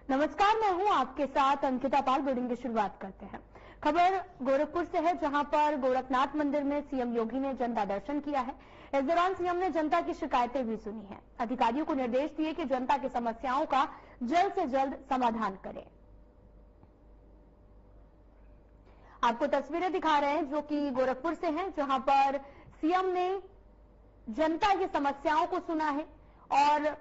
नमस्कार, मैं हूं आपके साथ अंकिता पाल। बुलेटिन की शुरुआत करते हैं। खबर गोरखपुर से है, जहां पर गोरखनाथ मंदिर में सीएम योगी ने जनता दर्शन किया है। इस दौरान सीएम ने जनता की शिकायतें भी सुनी हैं। अधिकारियों को निर्देश दिए कि जनता की समस्याओं का जल्द से जल्द समाधान करें। आपको तस्वीरें दिखा रहे हैं जो कि गोरखपुर से हैं, जहां पर सीएम ने जनता की समस्याओं को सुना है और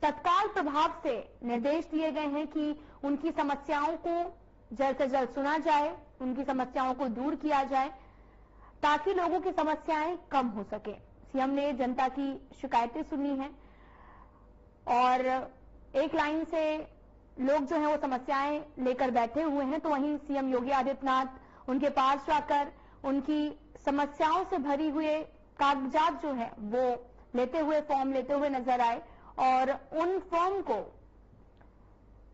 तत्काल प्रभाव से निर्देश दिए गए हैं कि उनकी समस्याओं को जल्द से जल्द सुना जाए, उनकी समस्याओं को दूर किया जाए ताकि लोगों की समस्याएं कम हो सके। सीएम ने जनता की शिकायतें सुनी हैं और एक लाइन से लोग जो है वो समस्याएं लेकर बैठे हुए हैं, तो वहीं सीएम योगी आदित्यनाथ उनके पास जाकर उनकी समस्याओं से भरी हुए कागजात जो है वो लेते हुए, फॉर्म लेते हुए नजर आए और उन फॉर्म को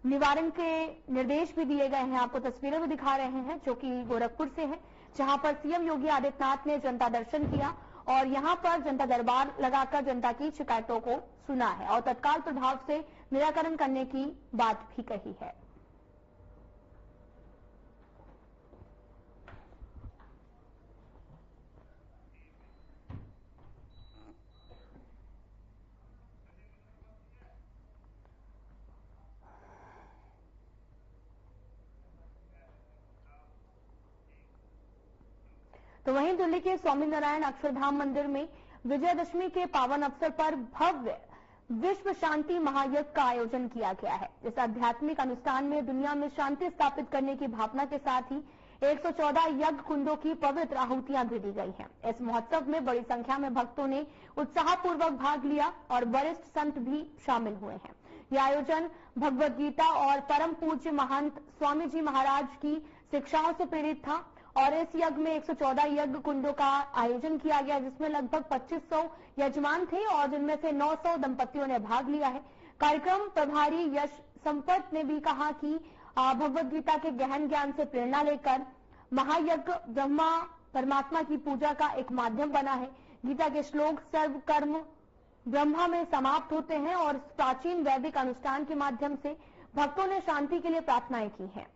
निवारण के निर्देश भी दिए गए हैं। आपको तस्वीरें भी दिखा रहे हैं जो कि गोरखपुर से है, जहां पर सीएम योगी आदित्यनाथ ने जनता दर्शन किया और यहां पर जनता दरबार लगाकर जनता की शिकायतों को सुना है और तत्काल प्रभाव से निराकरण करने की बात भी कही है। तो वहीं दिल्ली के स्वामीनारायण अक्षरधाम मंदिर में विजयदशमी के पावन अवसर पर भव्य विश्व शांति महायज्ञ का आयोजन किया गया है। इस आध्यात्मिक अनुष्ठान में दुनिया में शांति स्थापित करने की भावना के साथ ही 114 यज्ञ कुंडों की पवित्र आहुतियां भी दी गई हैं। इस महोत्सव में बड़ी संख्या में भक्तों ने उत्साहपूर्वक भाग लिया और वरिष्ठ संत भी शामिल हुए हैं। यह आयोजन भगवद गीता और परम पूज्य महंत स्वामी जी महाराज की शिक्षाओं से प्रेरित था और इस यज्ञ में 114 यज्ञ कुंडों का आयोजन किया गया, जिसमें लगभग 2500 यजमान थे और जिनमें से 900 दंपतियों ने भाग लिया है। कार्यक्रम प्रभारी यश संपत ने भी कहा कि भगवद गीता के गहन ज्ञान से प्रेरणा लेकर महायज्ञ ब्रह्मा परमात्मा की पूजा का एक माध्यम बना है। गीता के श्लोक सर्व कर्म ब्रह्मा में समाप्त होते हैं और इस प्राचीन वैदिक अनुष्ठान के माध्यम से भक्तों ने शांति के लिए प्रार्थनाएं की हैं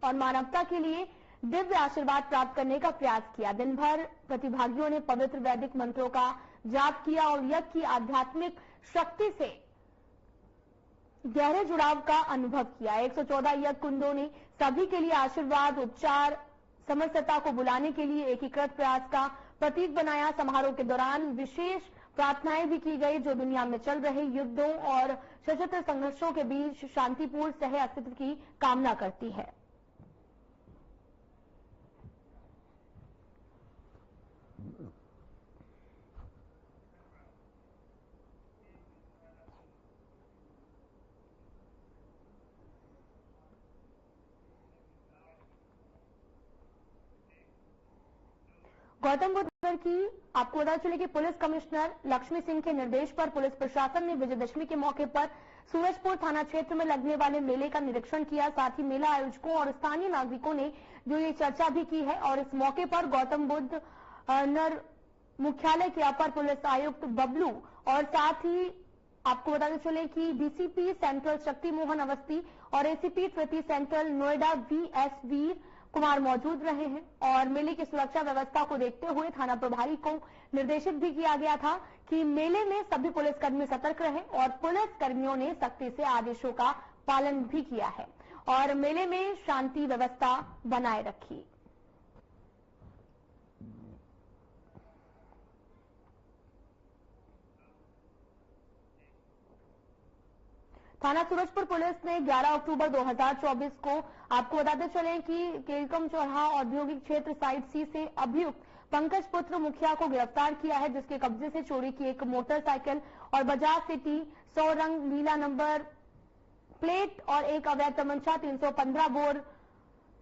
और मानवता के लिए दिव्य आशीर्वाद प्राप्त करने का प्रयास किया। दिन भर प्रतिभागियों ने पवित्र वैदिक मंत्रों का जाप किया और यज्ञ की आध्यात्मिक शक्ति से गहरे जुड़ाव का अनुभव किया। 114 यज्ञ कुंडों ने सभी के लिए आशीर्वाद, उपचार, समरसता को बुलाने के लिए एकीकृत प्रयास का प्रतीक बनाया। समारोह के दौरान विशेष प्रार्थनाएं भी की गई जो दुनिया में चल रहे युद्धों और सशस्त्र संघर्षों के बीच शांतिपूर्ण सह अस्तित्व की कामना करती है। गौतम बुद्ध नगर की आपको बता चले कि पुलिस कमिश्नर लक्ष्मी सिंह के निर्देश पर पुलिस प्रशासन ने विजयदशमी के मौके पर सूरजपुर थाना क्षेत्र में लगने वाले मेले का निरीक्षण किया। साथ ही मेला आयोजकों और स्थानीय नागरिकों ने जो ये चर्चा भी की है और इस मौके पर गौतम बुद्ध नगर मुख्यालय के अपर पुलिस आयुक्त बबलू और साथ ही आपको बताते चले कि डीसीपी सेंट्रल शक्ति मोहन अवस्थी और एसीपी तृतीय सेंट्रल नोएडा वीएस वीर कुमार मौजूद रहे हैं और मेले की सुरक्षा व्यवस्था को देखते हुए थाना प्रभारी को निर्देशित भी किया गया था कि मेले में सभी पुलिसकर्मी सतर्क रहे और पुलिस कर्मियों ने सख्ती से आदेशों का पालन भी किया है और मेले में शांति व्यवस्था बनाए रखी। थाना सूरजपुर पुलिस ने 11 अक्टूबर 2024 को आपको बताते चले कि केलकम चौराहा औद्योगिक क्षेत्र साइट सी से अभियुक्त पंकज पुत्र मुखिया को गिरफ्तार किया है, जिसके कब्जे से चोरी की एक मोटरसाइकिल और बजाज सिटी 100 रंग नीला नंबर प्लेट और एक अवैध तमंचा 315 बोर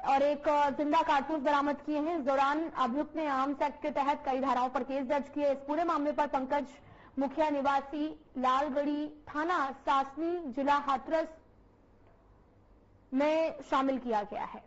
और एक जिंदा कारतूस बरामद किए हैं। इस दौरान अभियुक्त ने आर्म्स एक्ट के तहत कई धाराओं पर केस दर्ज किए। इस पूरे मामले पर पंकज मुखिया निवासी लालगढ़ी थाना सासनी जिला हाथरस में शामिल किया गया है।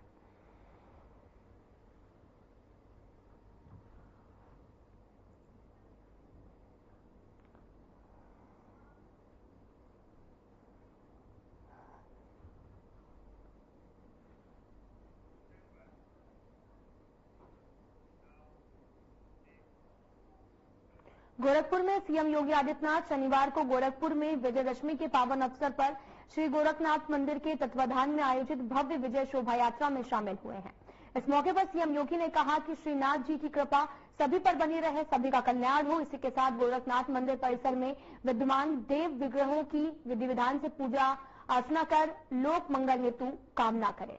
गोरखपुर में सीएम योगी आदित्यनाथ शनिवार को गोरखपुर में विजयदशमी के पावन अवसर पर श्री गोरखनाथ मंदिर के तत्वाधान में आयोजित भव्य विजय शोभा यात्रा में शामिल हुए हैं। इस मौके पर सीएम योगी ने कहा कि श्रीनाथ जी की कृपा सभी पर बनी रहे, सभी का कल्याण हो। इसी के साथ गोरखनाथ मंदिर परिसर में विद्यमान देव विग्रहों की विधि विधान से पूजा अर्चना कर लोक मंगल हेतु कामना करें।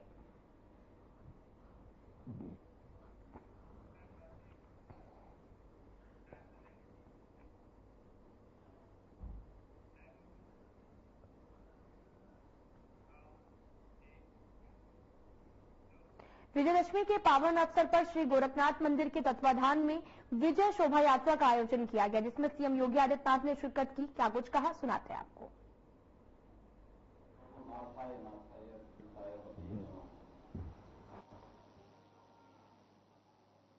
विजयदशमी के पावन अवसर पर श्री गोरखनाथ मंदिर के तत्वाधान में विजय शोभा यात्रा का आयोजन किया गया, जिसमें सीएम योगी आदित्यनाथ ने शिरकत की। क्या कुछ कहा, सुनाते हैं आपको।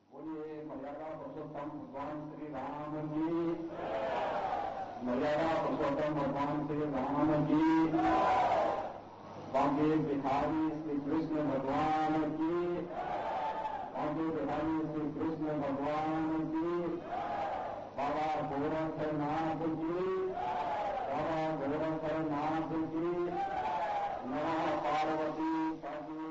बोलिए मर्यादा पुरुषोत्तम भगवान श्री राम की, मर्यादा पुरुषोत्तम भगवान श्री राम की, बांके बिहारी श्री कृष्ण भगवान की, बांके बिहारी श्री कृष्ण भगवान की, बाबा गोरखनाथ की, बाबा गोरखनाथ की, नमः पार्वती पति।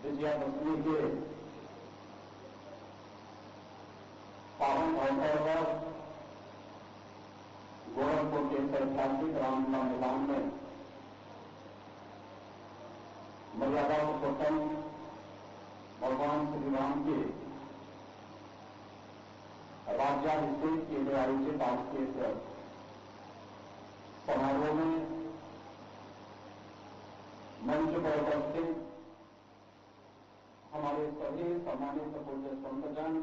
विजयादशमी के पावन अवसर पर गोरखपुर के ऐतिहासिक रामलीला मैदान में मर्यादा पुरुषोत्तम भगवान श्री राम के राज्याभिषेक के लिए आयोजित आज के समारोह में मंच पर उपस्थित हमारे सभी सम्मानित पूज्य संतजन,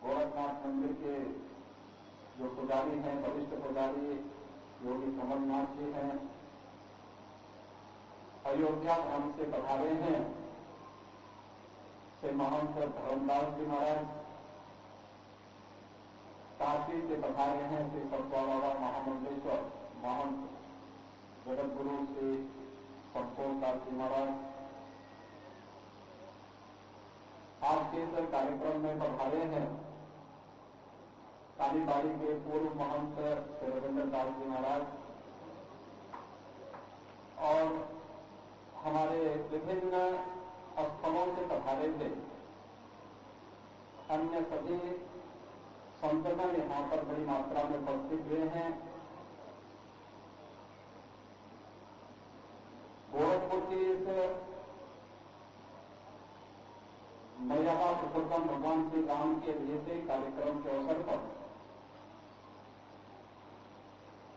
गोरखनाथ मंदिर के जो पुजारी हैं, वरिष्ठ पुजारी योगी कमलनाथ जी हैं, अयोध्या धाम से पधारे हैं श्री महंत धर्मदास जी महाराज, काशी से पधारे हैं श्री सतबाबा महामंडलेश्वर महंत जगत गुरु श्री संतोष दास जी महाराज, आज के इस कार्यक्रम में पधारे हैं कालीबाड़ी के पूर्व महंत श्री रविंद्र दास जी महाराज और हमारे विभिन्न स्थलों से पधारे थे अन्य सभी संतगण यहां पर बड़ी मात्रा में उपस्थित हुए हैं। गोरखपुर की इस मर्यादा पुरुषोत्तम भगवान श्री राम के अभिषेक कार्यक्रम के अवसर पर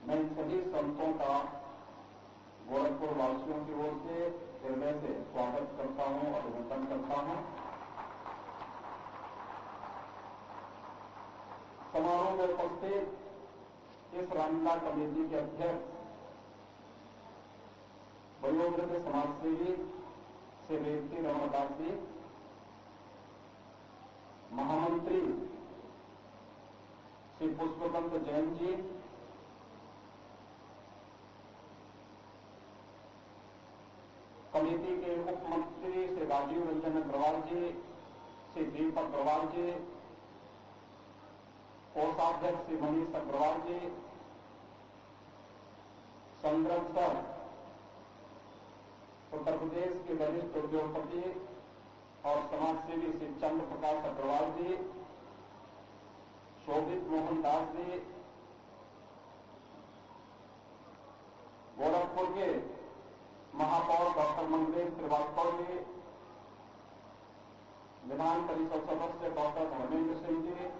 मैं सभी संतों का गोरखपुर वासियों की ओर से हृदय से स्वागत करता हूं, अभिनंदन करता हूं। समारोह में उपस्थित इस रामलीला कमेटी के अध्यक्ष वयोवृद्ध समाजसेवी श्री रेवती रमणदास जी, महामंत्री श्री पुष्पवंत जैन जी, कमेटी के उप मंत्री श्री राजीव रंजन अग्रवाल जी, श्री दीपक अग्रवाल जी, कोषाध्यक्ष श्री मनीष अग्रवाल जी, संग्रह सर उत्तर प्रदेश के वरिष्ठ उद्योगपति और समाजसेवी श्री चंद्र प्रकाश अग्रवाल जी, शोभित मोहन दास जी, गोरखपुर के महापौर डॉक्टर मंगलेश श्रीवास्तव जी, विधान परिषद सदस्य डॉक्टर धर्मेंद्र सिंह जी,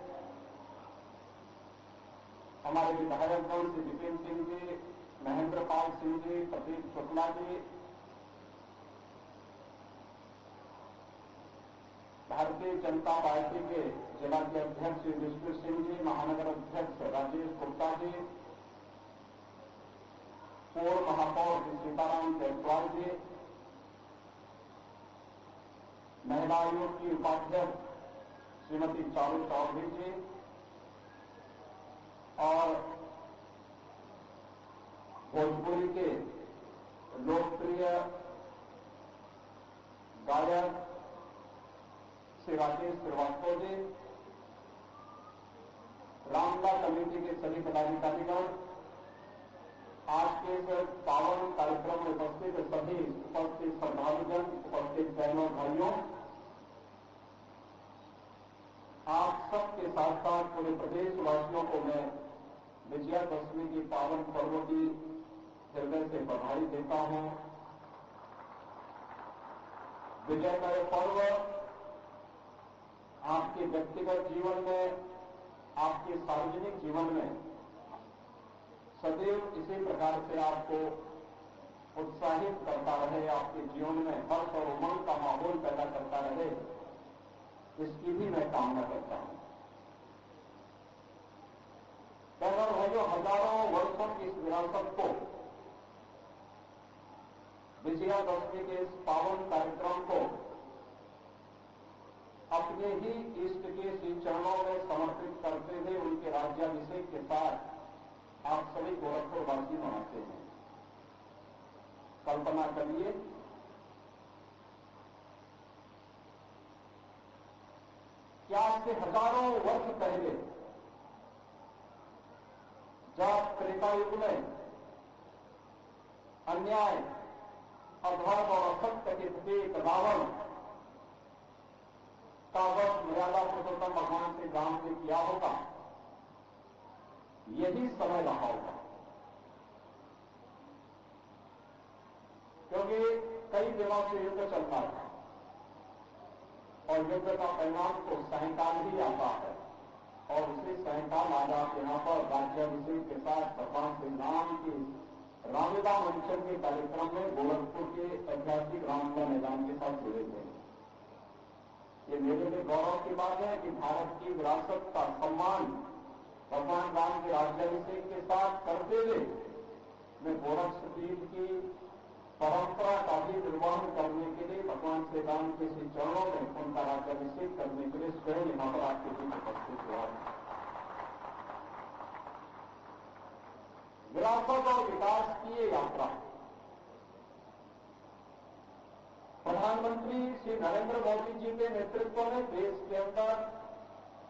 हमारे विधायकगण श्री विपिन सिंह जी, महेंद्र पाल सिंह जी, प्रदीप शुक्ला जी, भारतीय जनता पार्टी के जिला के अध्यक्ष श्री विष्णु सिंह जी, महानगर अध्यक्ष राजेश गुप्ता जी, पूर्व महापौर श्री सीताराम जायसवाल जी, महिला आयोग की उपाध्यक्ष श्रीमती चारू चौधरी जी और भोजपुरी के लोकप्रिय गायक श्री राकेश श्रीवास्तव जी, रामला कमेटी के सभी पदाधिकारीगण, आज के इस पावन कार्यक्रम में उपस्थित सभी उपस्थित श्रद्धालुजन, उपस्थित बहनों भाइयों, आप सबके साथ साथ पूरे प्रदेशवासियों को मैं विजयादशमी की पावन पर्व की हृदय से बधाई देता हूं। विजय का यह पर्व आपके व्यक्तिगत जीवन में, आपके सार्वजनिक जीवन में सदैव इसी प्रकार से आपको उत्साहित करता रहे, आपके जीवन में हर्ष और उमंग का माहौल पैदा करता रहे, इसकी भी मैं कामना करता हूं। बहनों और भाइयों, हजारों वर्षों की इस विरासत को, विजयादशमी के इस पावन कार्यक्रम को अपने ही इष्ट के श्री चरणों में समर्पित करते हुए उनके राज्याभिषेक के साथ आप सभी गोरखपुरवासी मनाते हैं। कल्पना करिए, क्या आज से हजारों वर्ष पहले जब त्रेता युग में अन्याय, अधर्म और असत्य के प्रतीक रावण का वध मर्यादा पुरुषोत्तम भगवान श्री राम ने किया होगा, यही समय रहा होगा। क्योंकि कई दिनों से युद्ध चलता था और युद्ध का परिणाम तो सायंकाल ही आता है, और उसी सायंकाल आज आप यहां पर राज्याभिषेक के साथ भगवान श्री राम की रामलीला मंचन के कार्यक्रम में गोरखपुर के ऐतिहासिक रामलीला मैदान के साथ जुड़े थे। ये मेरे लिए गौरव की बात है कि भारत की विरासत का सम्मान भगवान राम के राज्याभिषेक के साथ करते हुए मैं गोरखपीठ की परंपरा का भी निर्वहन करने के लिए भगवान श्री राम के श्री चरणों में उनका राज्याभिषेक करने के लिए स्वयं यहां पर आपके बीच उपस्थित हुआ है। विरासत और विकास की ये यात्रा प्रधानमंत्री श्री नरेंद्र मोदी जी के नेतृत्व में देश के अंदर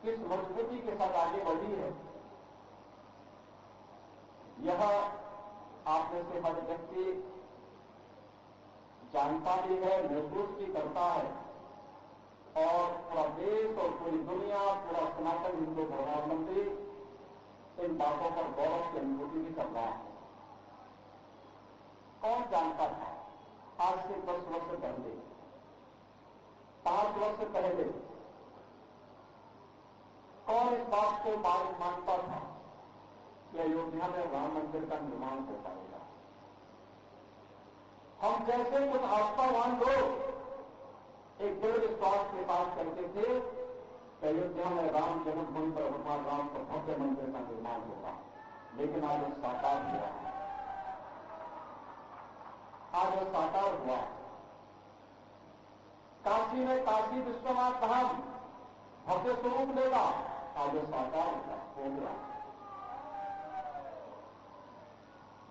किस मजबूती के साथ आगे बढ़ी है, यह आप में से हर व्यक्ति जानता भी है, महसूस भी करता है, और पूरा देश और पूरी दुनिया, पूरा सनातन हिंदू धर्मावलंबी इन बातों पर गौरव की अनुभूति भी कर रहा है। कौन जानता था आज से 10 वर्ष पहले, 5 वर्ष पहले कौन इस बात को मानता था कि अयोध्या में राम मंदिर का निर्माण हो पाएगा। हम जैसे कुछ आस्थावान लोग एक दृढ़ विश्वास के साथ करते थे कि अयोध्या में राम जन्मभूमि पर भगवान राम का भव्य मंदिर का निर्माण होगा, लेकिन आज वो साकार हुआ। आज वो साकार हुआ। काशी में काशी विश्वनाथ धाम भव्य स्वरूप लेगा, आज वो साकार हो गया।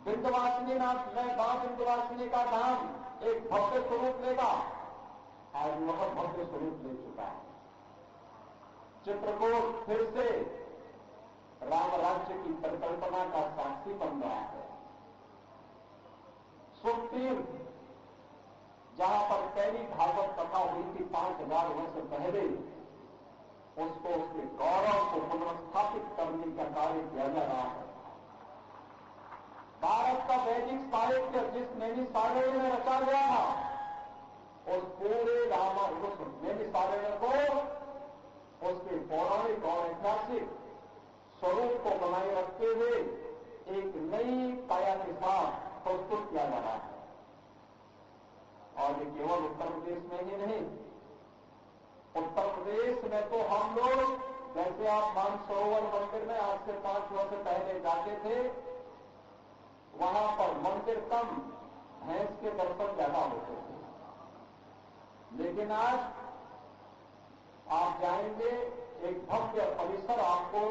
विंध्यवासिनी नाथ में मां विंध्यवासिनी का धाम एक भव्य स्वरूप लेगा, आज वह भव्य स्वरूप ले चुका है। चित्रकूट फिर से राम राज्य की परिकल्पना का साक्षी बन रहा है। सुखतीर्थ, जहां पर पहली भागवत कथा हुई थी 5000 वर्ष पहले, उसको उसके गौरव को पुनर्स्थापित करने का कार्य किया जा रहा है। भारत का वैदिक साहित्य जिस नैमिषारण्य में रचा गया था, उस पूरे उस नैमिषारण्य को उसके पौराणिक और ऐतिहासिक स्वरूप को बनाए रखते हुए एक नई काया के साथ प्रस्तुत किया जा रहा है। और ये केवल उत्तर प्रदेश में ही नहीं, उत्तर प्रदेश में तो हम लोग, जैसे आप मानसरोवर मंदिर में आज से 5 वर्ष पहले जाते थे, वहां पर मंदिर कम, भैंस के दर्शन ज्यादा होते थे। लेकिन आज आप जाएंगे, एक भव्य परिसर आपको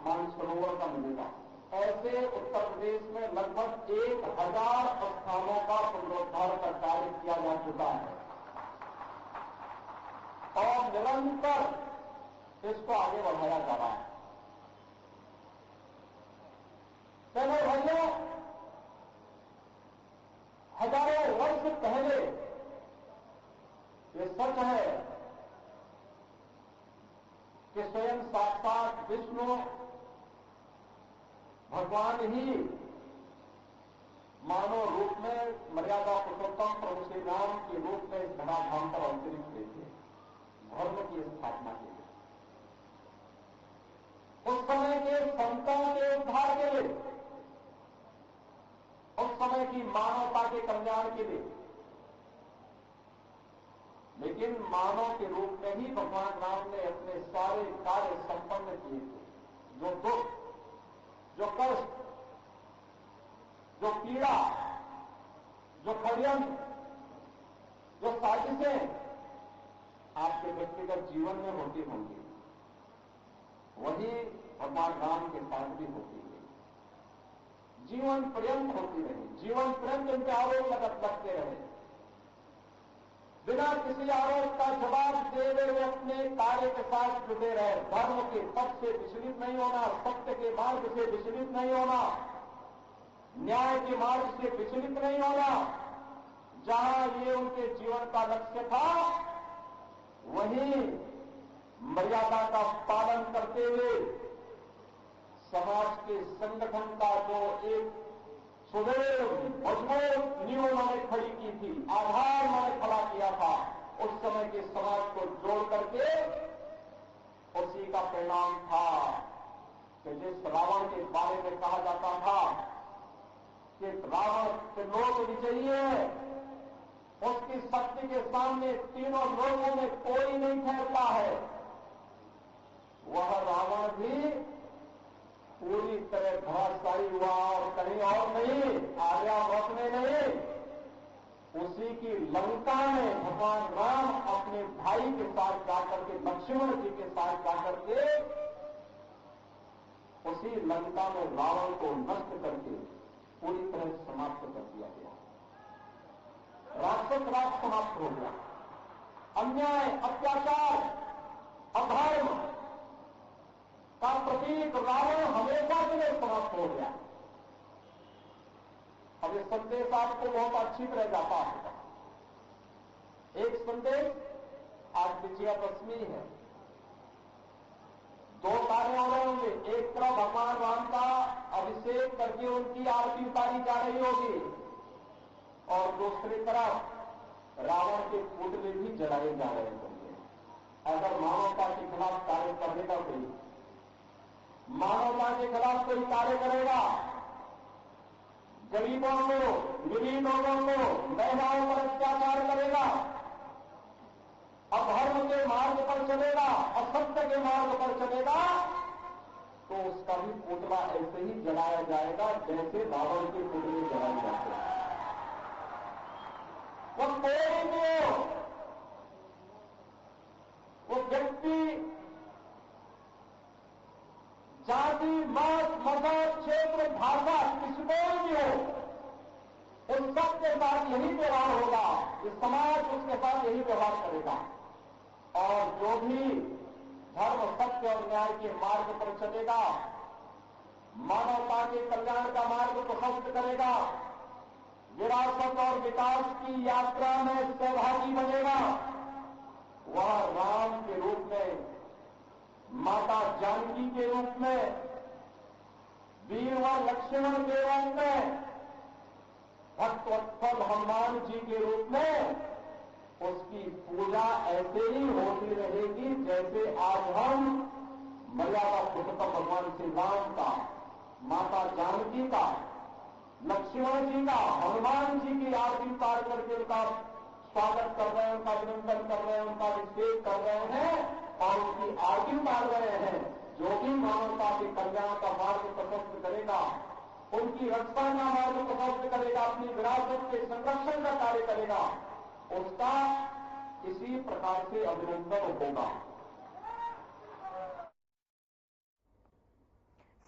मानसरोवर का मिलेगा। ऐसे उत्तर प्रदेश में लगभग 1000 स्थानों का पुनरुद्धार का कार्य किया जा चुका है। निरंतर इसको आगे बढ़ाया जा रहा है। चलो भाइयों, हजारों वर्ष पहले ये सच है कि स्वयं साक्षात विष्णु भगवान ही मानव रूप में मर्यादा पुरुषोत्तम प्रभु श्री राम के रूप में इस धराधाम पर अवतरित हुए थे धर्म की स्थापना के लिए, उस समय के संतों के उद्धार के लिए, उस समय की मानवता के कल्याण के लिए। लेकिन मानव के रूप में ही भगवान राम ने अपने सारे कार्य संपन्न किए थे। जो दुख, जो कष्ट, जो पीड़ा, जो षड्यंत्र, जो साजिशें आपके व्यक्तिगत जीवन में होती होंगी, वही भगवान राम के साथ भी होती है। जीवन पर्यंत होती रही, जीवन पर्यंत उनके आरोप लगते रहे, बिना किसी आरोप का जवाब दे वे अपने कार्य के साथ जुटे रहे। धर्म के पथ से विचलित नहीं होना, सत्य के मार्ग से विचलित नहीं होना, न्याय के मार्ग से विचलित नहीं होना। जहां ये उनके जीवन का लक्ष्य था, वहीं मर्यादा का पालन करते हुए समाज के संगठन का जो एक सुदृढ़ मजबूत नींव उन्होंने खड़ी की थी, आधार उन्होंने खड़ा किया था, उस समय के समाज को जोड़ करके उसी का परिणाम था कि जिस रावण के बारे में कहा जाता था कि रावण त्रिलोक विजयी है, उसकी शक्ति के सामने तीनों लोगों में कोई नहीं ठहरता है, वह रावण भी पूरी तरह धराशायी हुआ और कहीं और नहीं, आर्यावर्त में नहीं, उसी की लंका में भगवान राम अपने भाई के साथ जाकर के, लक्ष्मण जी के साथ जाकर के उसी लंका में रावण को नष्ट करके पूरी तरह समाप्त कर दिया गया। राक्षस राज समाप्त हो गया। अन्याय, अत्याचार, अधर्म का प्रतीक रावण हमेशा के लिए समाप्त हो गया। अब ये संदेश आपको बहुत अच्छी तरह जाता है। एक संदेश, आज विजयादशमी है, दो कार्य हो रहे होंगे। एक तरफ भगवान राम का अभिषेक करके उनकी आरती उतारी जा रही होगी और दूसरी तरफ रावण के पुतले भी जलाए जा रहे होंगे। अगर मानवता के खिलाफ कार्य करेगा कोई, मानवता के खिलाफ कोई कार्य करेगा, गरीबों को, गरीब लोगों को, महिलाओं पर अत्याचार करेगा, अधर्म के मार्ग पर चलेगा, असत्य के मार्ग पर चलेगा, तो उसका भी पुतला ऐसे ही जलाया जाएगा जैसे रावण के पुतले जलाए जाते हैं। वो कोई भी हो, वो व्यक्ति, जाति, मत, मजहब, क्षेत्र, भाषा, किसी को भी हो, उन सबके साथ यही व्यवहार होगा। ये समाज उसके साथ यही व्यवहार करेगा और जो भी धर्म, सत्य और न्याय के मार्ग पर चलेगा, मानवता के कल्याण का मार्ग प्रशस्त करेगा, विरासत और विकास की यात्रा में सहभागी बनेगा, वह राम के रूप में, माता जानकी के रूप में, वीर व लक्ष्मण के रूप में, भक्तवत्सल हनुमान जी के रूप में उसकी पूजा ऐसे ही होती रहेगी जैसे आज हम मर्यादा पुरुषोत्तम भगवान श्री राम का, माता जानकी का, लक्ष्मण जी का, हनुमान जी की आरती पार करके उनका स्वागत कर रहे हैं, उनका अभिनंदन कर रहे हैं, उनका अभिषेक कर रहे हैं और उनकी आरती उतार रहे हैं। जो भी मानवता के कल्याण का मार्ग प्रशस्त करेगा, उनकी रक्षा का मार्ग प्रशस्त करेगा, अपनी विरासत के संरक्षण का कार्य करेगा, उसका इसी प्रकार से अभिनंदन होगा।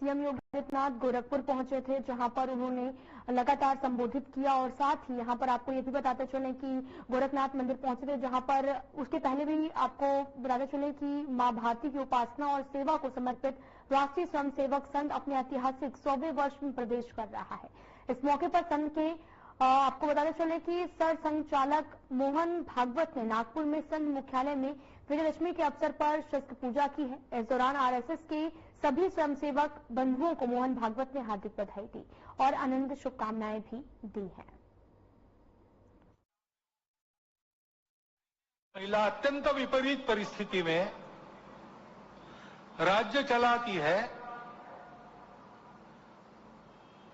सीएम योगी आदित्यनाथ गोरखपुर पहुंचे थे, जहां पर उन्होंने लगातार संबोधित किया। और साथ ही यहां पर आपको ये भी बताते चले कि गोरखनाथ मंदिर पहुंचे थे, जहां पर उसके पहले भी आपको बताते चले कि मां भारती की उपासना और सेवा को समर्पित राष्ट्रीय स्वयंसेवक संघ अपने ऐतिहासिक 100वें वर्ष में प्रवेश कर रहा है। इस मौके पर संघ के आपको बताते चले कि सर संचालक मोहन भागवत ने नागपुर में संघ मुख्यालय में विजयदशमी के अवसर पर शस्त्र पूजा की है। इस दौरान आरएसएस के सभी स्वयंसेवक बंधुओं को मोहन भागवत ने हार्दिक बधाई दी और आनंद शुभकामनाएं भी दी हैं। महिला अत्यंत विपरीत परिस्थिति में राज्य चलाती है,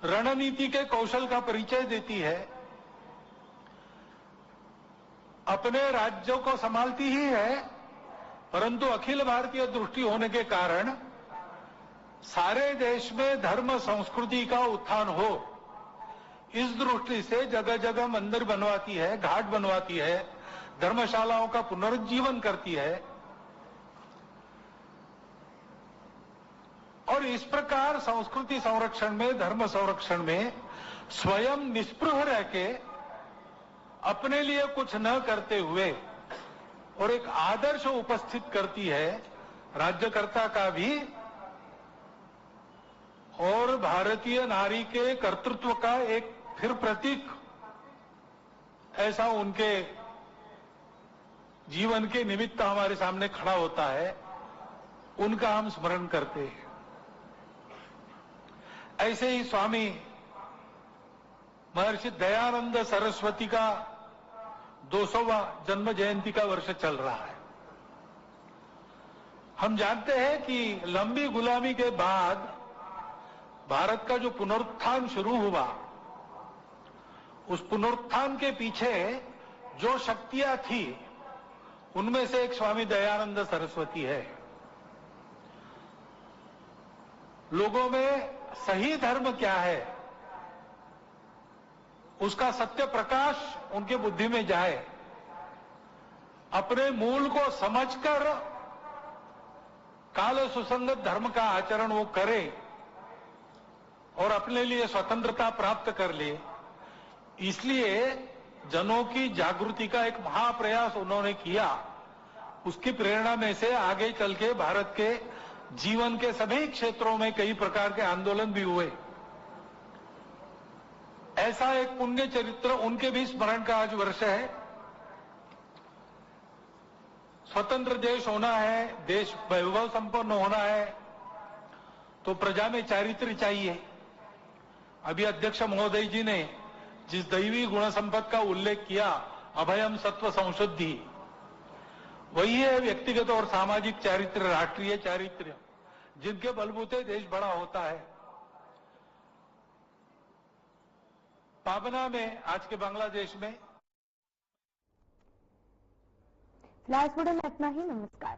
रणनीति के कौशल का परिचय देती है, अपने राज्यों को संभालती ही है, परंतु अखिल भारतीय दृष्टि होने के कारण सारे देश में धर्म संस्कृति का उत्थान हो, इस दृष्टि से जगह जगह मंदिर बनवाती है, घाट बनवाती है, धर्मशालाओं का पुनरुज्जीवन करती है। और इस प्रकार संस्कृति संरक्षण में, धर्म संरक्षण में स्वयं निष्पृह रह के अपने लिए कुछ न करते हुए और एक आदर्श उपस्थित करती है राज्यकर्ता का भी और भारतीय नारी के कर्तृत्व का एक फिर प्रतीक ऐसा उनके जीवन के निमित्त हमारे सामने खड़ा होता है, उनका हम स्मरण करते हैं। ऐसे ही स्वामी महर्षि दयानंद सरस्वती का 200वां जन्म जयंती का वर्ष चल रहा है। हम जानते हैं कि लंबी गुलामी के बाद भारत का जो पुनरुत्थान शुरू हुआ, उस पुनरुत्थान के पीछे जो शक्तियां थी, उनमें से एक स्वामी दयानंद सरस्वती है। लोगों में सही धर्म क्या है, उसका सत्य प्रकाश उनके बुद्धि में जाए, अपने मूल को समझकर काल सुसंगत धर्म का आचरण वो करे और अपने लिए स्वतंत्रता प्राप्त कर ले। इसलिए जनों की जागृति का एक महाप्रयास उन्होंने किया। उसकी प्रेरणा में से आगे चल के भारत के जीवन के सभी क्षेत्रों में कई प्रकार के आंदोलन भी हुए। ऐसा एक पुण्य चरित्र, उनके भी स्मरण का आज वर्ष है। स्वतंत्र देश होना है, देश वैभव संपन्न होना है, तो प्रजा में चारित्र चाहिए। अभी अध्यक्ष महोदय जी ने जिस दैवी गुण संपद का उल्लेख किया, अभयम सत्व संशुद्धि, वही है व्यक्तिगत और सामाजिक चारित्र, राष्ट्रीय चारित्र, जिनके बलबूते देश बड़ा होता है। पाबना में, आज के बांग्लादेश में। फिलहाल इस वीडियो में इतना ही। नमस्कार।